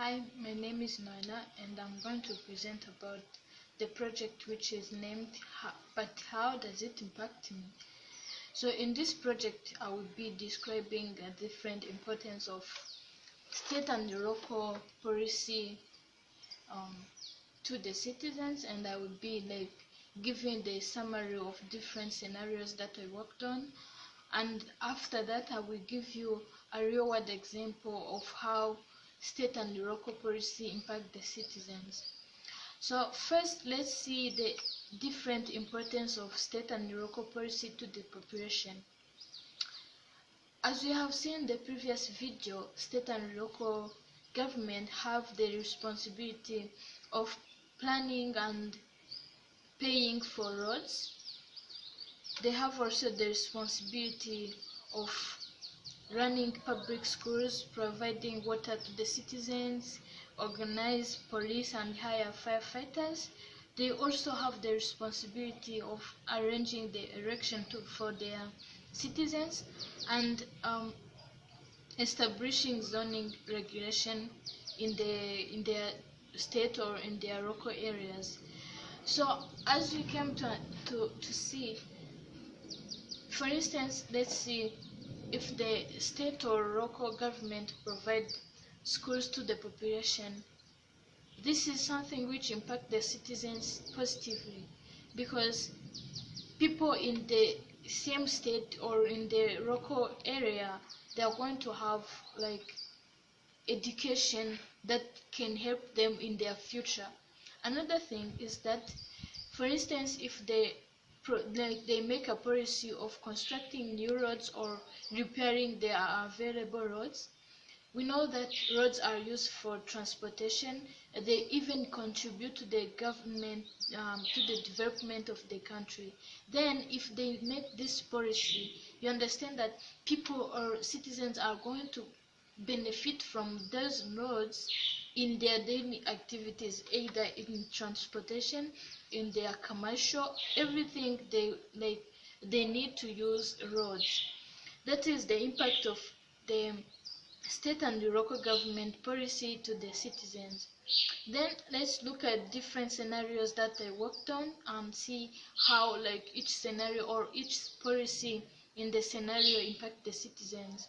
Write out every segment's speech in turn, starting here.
Hi, my name is Noina and I'm going to present about the project which is named But How Does It Impact Me? So in this project I will be describing the different importance of state and local policy um, to the citizens, and I will be giving the summary of different scenarios that I worked on, and after that I will give you a real world example of how state and local policy impact the citizens. So first, let's see the different importance of state and local policy to the population. As we have seen in the previous video, state and local government have the responsibility of planning and paying for roads. They have also the responsibility of running public schools, providing water to the citizens, organize police and hire firefighters. They also have the responsibility of arranging the election for their citizens and establishing zoning regulation in their state or in their local areas. So as we came to see, for instance, let's see if the state or local government provide schools to the population. This is something which impacts the citizens positively, because people in the same state or in the local area, they are going to have education that can help them in their future. Another thing is that, for instance, if they make a policy of constructing new roads or repairing their available roads, we know that roads are used for transportation. They even contribute to the government, to the development of the country. Then if they make this policy, you understand that people or citizens are going to benefit from those roads in their daily activities, either in transportation, in their commercial, everything they need to use roads. That is the impact of the state and the local government policy to the citizens. Then let's look at different scenarios that I worked on and see how each scenario or each policy in the scenario impact the citizens.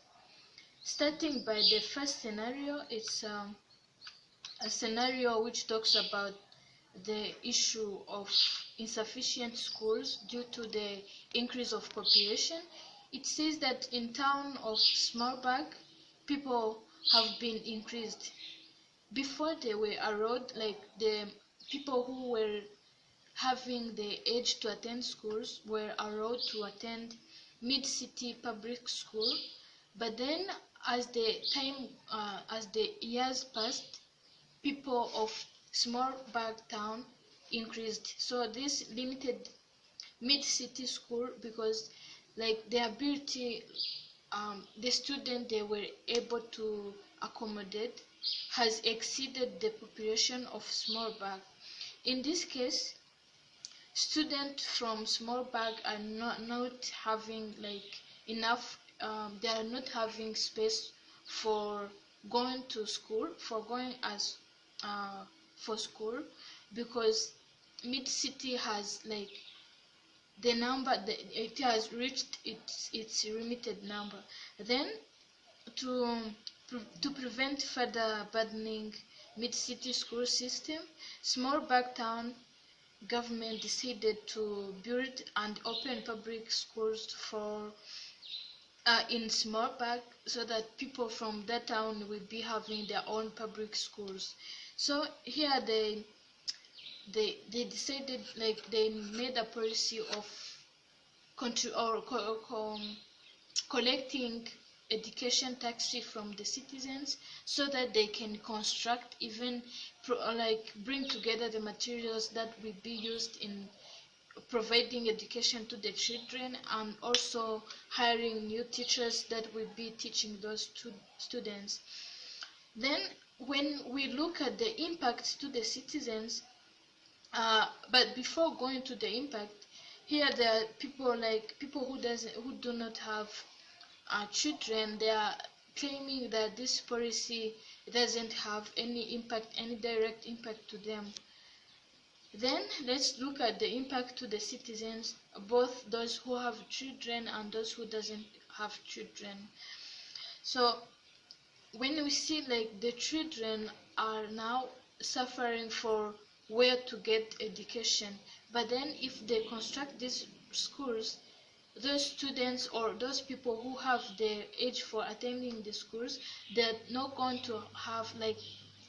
Starting by the first scenario, it's a scenario which talks about the issue of insufficient schools due to the increase of population. It says that in town of Smallbag, people have been increased. Before they were allowed, the people who were having the age to attend schools were allowed to attend mid-city public school, but then as the years passed, people of Smallbag town increased. So this limited mid-city school, because the ability the student they were able to accommodate has exceeded the population of Smallbag. In this case, students from Smallbag are not having enough. They are not having space for going to school, for going as for school, because mid city has the number, it has reached its limited number. Then to prevent further burdening mid-city school system, Smallbag town government decided to build and open public schools for in Smallbag, so that people from that town will be having their own public schools. So here they decided, they made a policy of collecting education taxes from the citizens, so that they can construct, even bring together the materials that will be used in providing education to the children, and also hiring new teachers that will be teaching those students. Then when we look at the impact to the citizens, but before going to the impact, here there are people who do not have children. They are claiming that this policy doesn't have any impact, any direct impact to them. Then let's look at the impact to the citizens, both those who have children and those who doesn't have children. So when we see like the children are now suffering for where to get education, but then if they construct these schools, those students or those people who have the age for attending the schools, they're not going to have like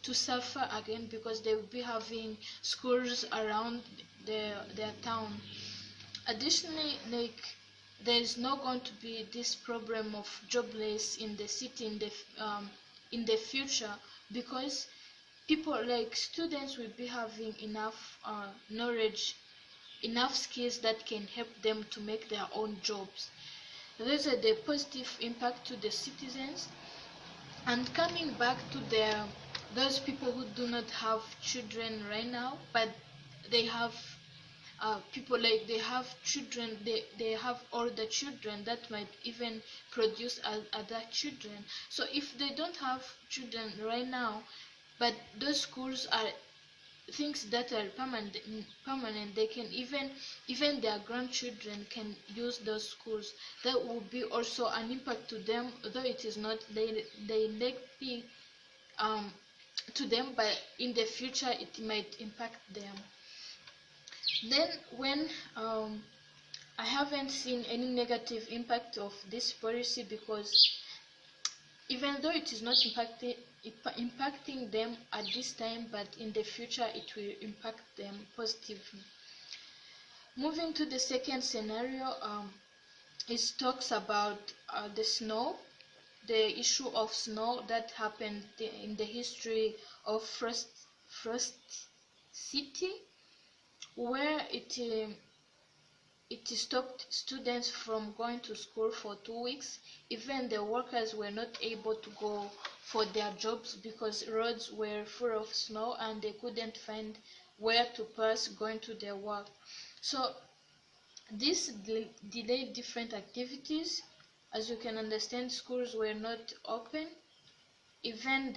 to suffer again, because they will be having schools around their town. Additionally, like there is not going to be this problem of jobless in the city in the future, because people like students will be having enough knowledge, enough skills that can help them to make their own jobs. Those are the positive impact to the citizens. And coming back to those people who do not have children right now, but they have people like they have children, they have older children that might even produce other children. So if they don't have children right now, but those schools are things that are permanent, they can even their grandchildren can use those schools. That will be also an impact to them, though it is not directly to them, but in the future it might impact them. Then when I haven't seen any negative impact of this policy, because even though it is not impacting them at this time, but in the future it will impact them positively. Moving to the second scenario, it talks about the snow, the issue of snow that happened in the history of Frost City, where it stopped students from going to school for 2 weeks. Even the workers were not able to go for their jobs because roads were full of snow and they couldn't find where to pass going to their work. So this delayed different activities. As you can understand, schools were not open. Even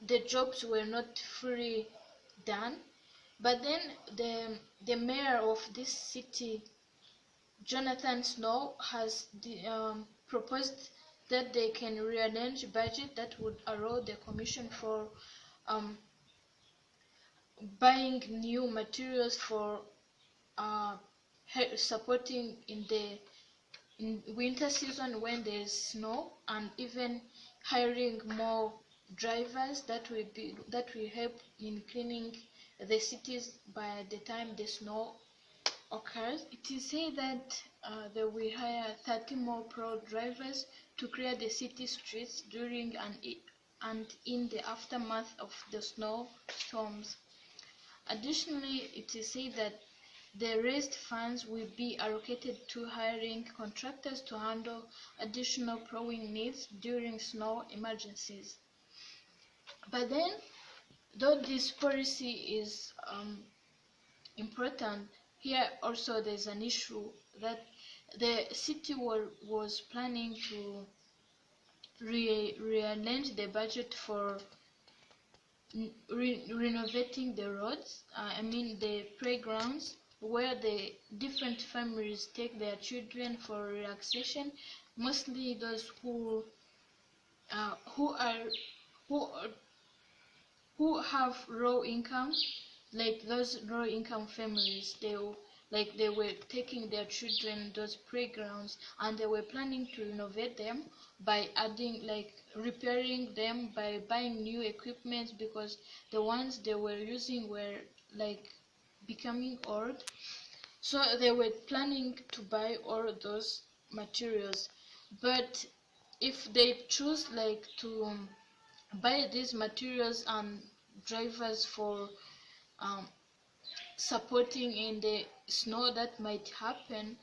the jobs were not fully done. But then the mayor of this city, Jonathan Snow, has proposed that they can rearrange budget that would allow the commission for buying new materials for supporting in winter season when there is snow, and even hiring more drivers that will help in cleaning the cities by the time the snow occurs. It is said that they will hire 30 more pro drivers to clear the city streets during and in the aftermath of the snow storms. Additionally, it is said that the raised funds will be allocated to hiring contractors to handle additional plowing needs during snow emergencies. But then, though this policy is important, here also there's an issue that the city was planning to rearrange the budget for renovating the roads, I mean the playgrounds, where the different families take their children for relaxation, mostly those who have low income, like those low income families. They were taking their children those playgrounds, and they were planning to renovate them by adding, like repairing them by buying new equipment, because the ones they were using were like becoming old. So they were planning to buy all those materials. But if they choose like to buy these materials and drivers for supporting in the snow that might happen,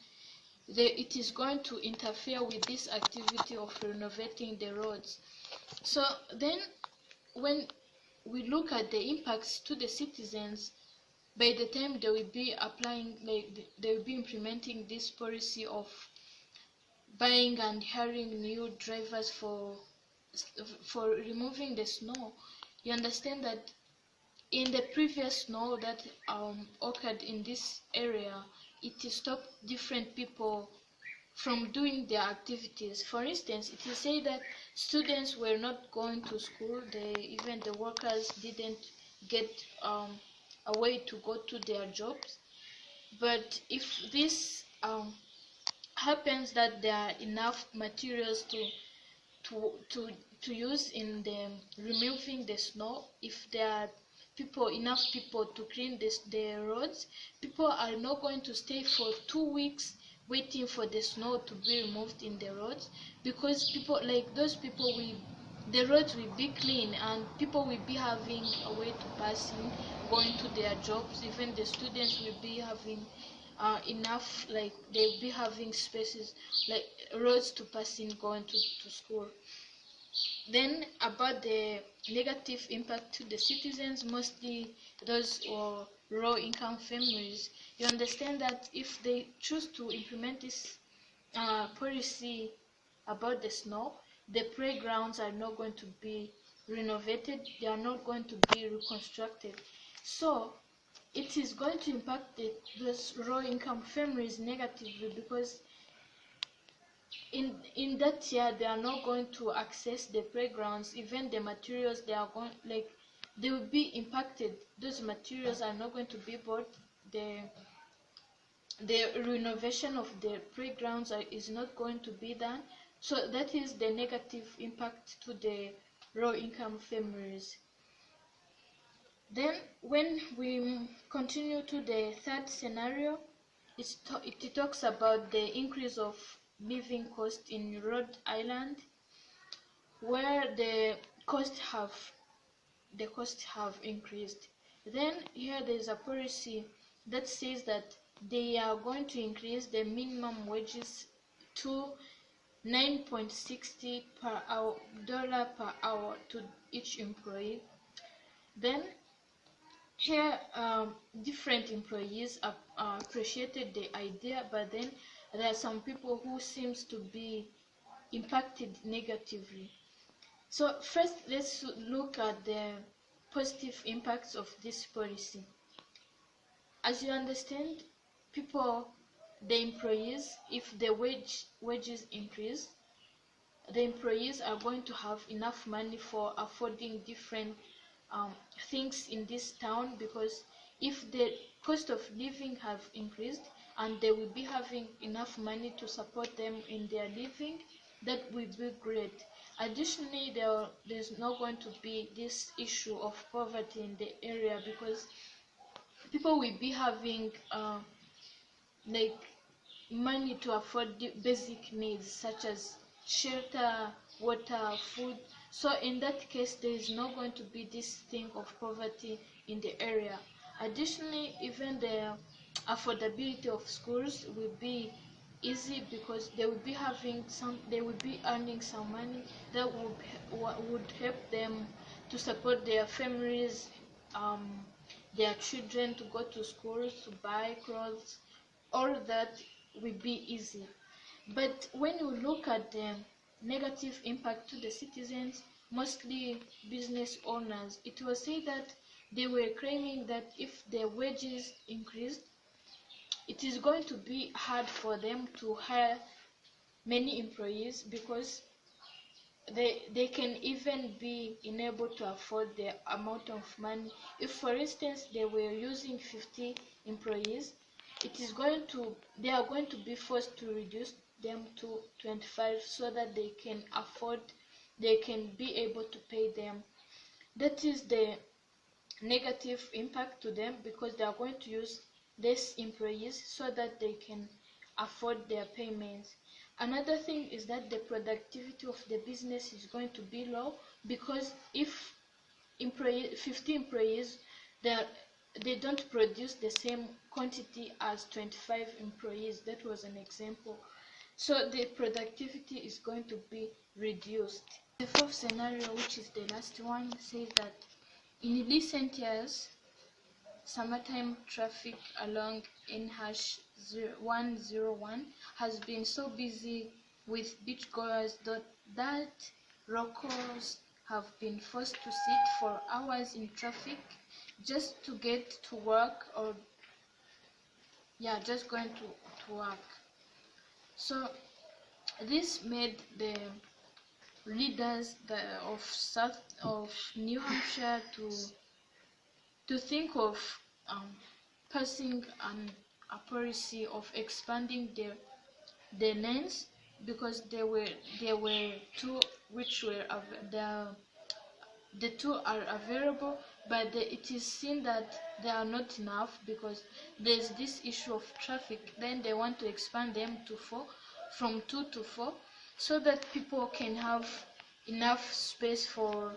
it is going to interfere with this activity of renovating the roads. So then when we look at the impacts to the citizens, by the time they will be applying, like they will be implementing this policy of buying and hiring new drivers for for removing the snow, you understand that in the previous snow that occurred in this area, it stopped different people from doing their activities. For instance, it is said that students were not going to school. Even the workers didn't get a way to go to their jobs. But if this happens, that there are enough materials to to to use in the removing the snow, if there are enough people to clean the roads, people are not going to stay for 2 weeks waiting for the snow to be removed in the roads, because people like those people will the roads will be clean and people will be having a way to pass in, going to their jobs. Even the students will be having enough, like they'll be having spaces, like roads to pass in, going to school. Then about the negative impact to the citizens, mostly those or low income families, you understand that if they choose to implement this policy about the snow, the playgrounds are not going to be renovated, they are not going to be reconstructed. So it is going to impact those low income families negatively, because in that year they are not going to access the playgrounds. Even the materials they are going, like, they will be impacted. Those materials are not going to be bought. The renovation of the playgrounds is not going to be done. So that is the negative impact to the low income families. Then when we continue to the third scenario, it talks about the increase of living cost in Rhode Island, where the costs have increased. Then here there is a policy that says that they are going to increase the minimum wages to 9.60 per hour dollar per hour to each employee. Then here different employees appreciated the idea, but then there are some people who seems to be impacted negatively. So first, let's look at the positive impacts of this policy. As you understand, people, the employees, if the wages increase, the employees are going to have enough money for affording different things in this town, because if the cost of living have increased and they will be having enough money to support them in their living, that will be great. Additionally, there's not going to be this issue of poverty in the area, because people will be having like money to afford the basic needs such as shelter, water, food. So in that case, there is not going to be this thing of poverty in the area. Additionally, even the affordability of schools will be easy, because they will be earning some money that would help them to support their families, their children to go to schools, to buy clothes. All that will be easy. But when you look at the negative impact to the citizens, mostly business owners, it was said that they were claiming that if their wages increased, it is going to be hard for them to hire many employees, because they can even be unable to afford the amount of money. If for instance they were using 50 employees, they are going to be forced to reduce them to 25, so that they can be able to pay them. That is the negative impact to them, because they are going to use less employees so that they can afford their payments. Another thing is that the productivity of the business is going to be low, because if 50 employees, they don't produce the same quantity as 25 employees. That was an example. So the productivity is going to be reduced. The fourth scenario, which is the last one, says that in recent years, summertime traffic along NH101 has been so busy with beachgoers that Locals have been forced to sit for hours in traffic just to get to work, or just going to work. So this made the leaders of New Hampshire to think of passing a policy of expanding the lanes, because there were two which were the two are available, but it is seen that they are not enough because there's this issue of traffic. Then they want to expand them to from 2 to 4, so that people can have enough space for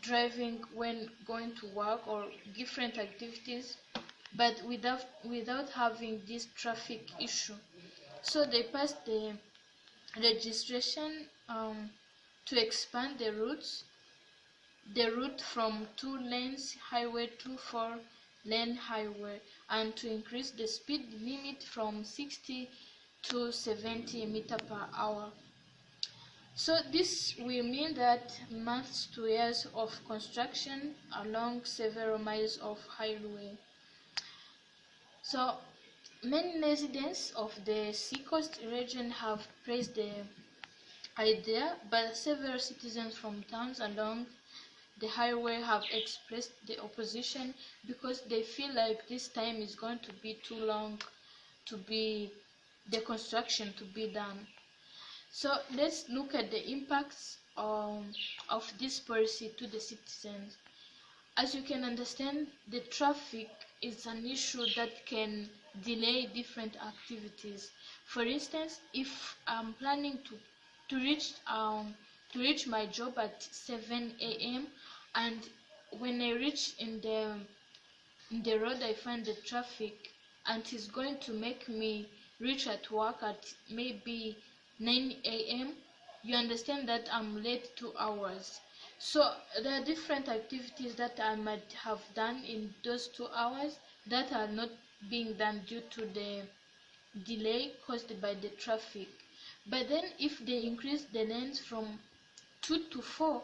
driving when going to work or different activities, but without having this traffic issue. So they passed the registration to expand the route from 2 lanes highway to 4-lane highway, and to increase the speed limit from 60 to 70 meter per hour. So this will mean that months to years of construction along several miles of highway. So many residents of the Seacoast region have praised the idea, but several citizens from towns along the highway have expressed the opposition because they feel like this time is going to be too long to be the construction to be done. So let's look at the impacts of this policy to the citizens. As you can understand, the traffic is an issue that can delay different activities. For instance, if I'm planning to reach my job at 7 a.m. and when I reach in the road I find the traffic, and it's going to make me reach at work at maybe 9 a.m., you understand that I'm late 2 hours. So there are different activities that I might have done in those 2 hours that are not being done due to the delay caused by the traffic. But then if they increase the lanes from 2 to 4,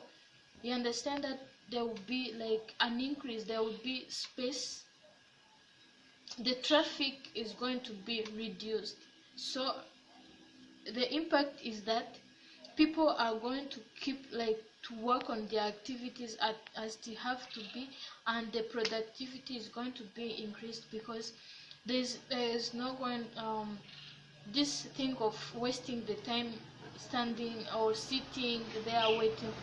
you understand that there will be like an increase, there will be space, the traffic is going to be reduced. So the impact is that people are going to keep to work on their activities as they have to be, and the productivity is going to be increased because there's no going this thing of wasting the time standing or sitting there waiting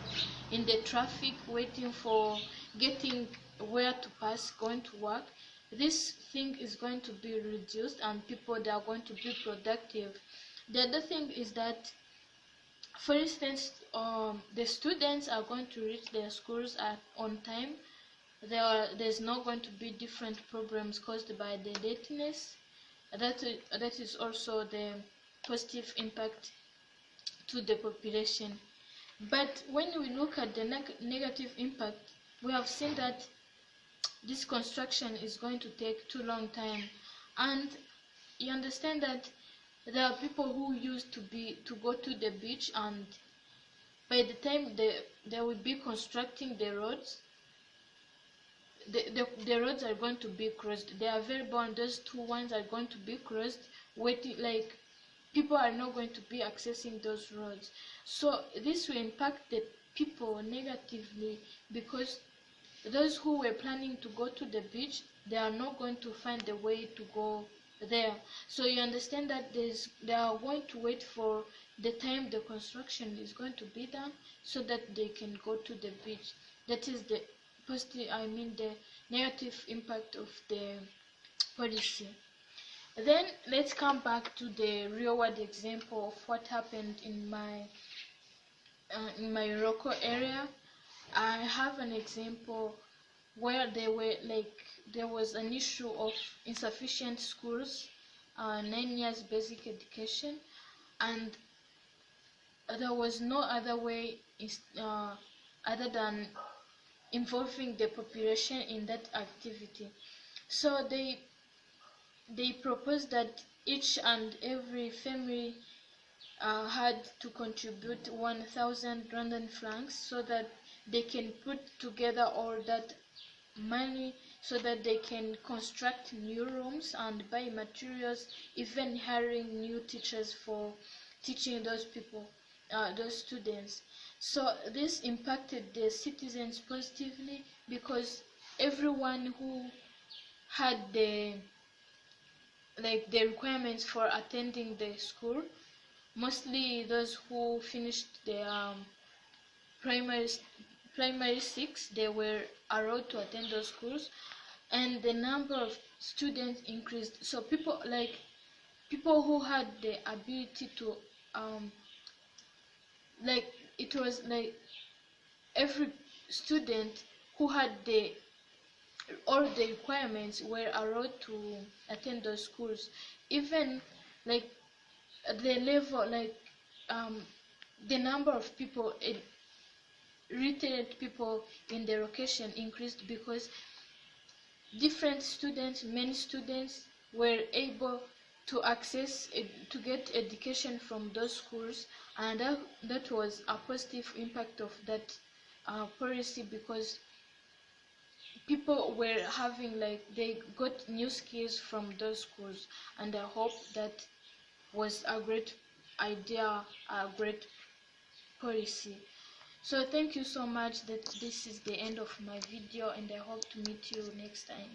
in the traffic, waiting for getting where to pass going to work. This thing is going to be reduced and people, they are going to be productive. The other thing is that, for instance, the students are going to reach their schools on time. There's not going to be different problems caused by the lateness. That is also the positive impact to the population. But when we look at the negative impact, we have seen that this construction is going to take too long time, and you understand that there are people who used to go to the beach, and by the time they will be constructing the roads, the roads are going to be closed. They are available, and those 2 ones are going to be closed, waiting, like people are not going to be accessing those roads. So this will impact the people negatively, because those who were planning to go to the beach, they are not going to find a way to go there. So you understand that they are going to wait for the time the construction is going to be done so that they can go to the beach. That is the positive, the negative impact of the policy. Then let's come back to the real world example of what happened in my local area. I have an example where there was an issue of insufficient schools, 9 years basic education, and there was no other way other than involving the population in that activity. So they proposed that each and every family had to contribute 1,000 Rwandan francs so that they can put together all that money so that they can construct new rooms and buy materials, even hiring new teachers for teaching those people, those students. So this impacted the citizens positively because everyone who had the requirements for attending the school, mostly those who finished the primary primary six, they were allowed to attend those schools, and the number of students increased. So people who had the ability to um like it was like every student who had the all the requirements were allowed to attend those schools, even like the level um the number of people retained people in the location increased because many students were able to to get education from those schools, and that was a positive impact of that policy because people were having they got new skills from those schools, and I hope that was a great idea, a great policy. So thank you so much. That this is the end of my video, and I hope to meet you next time.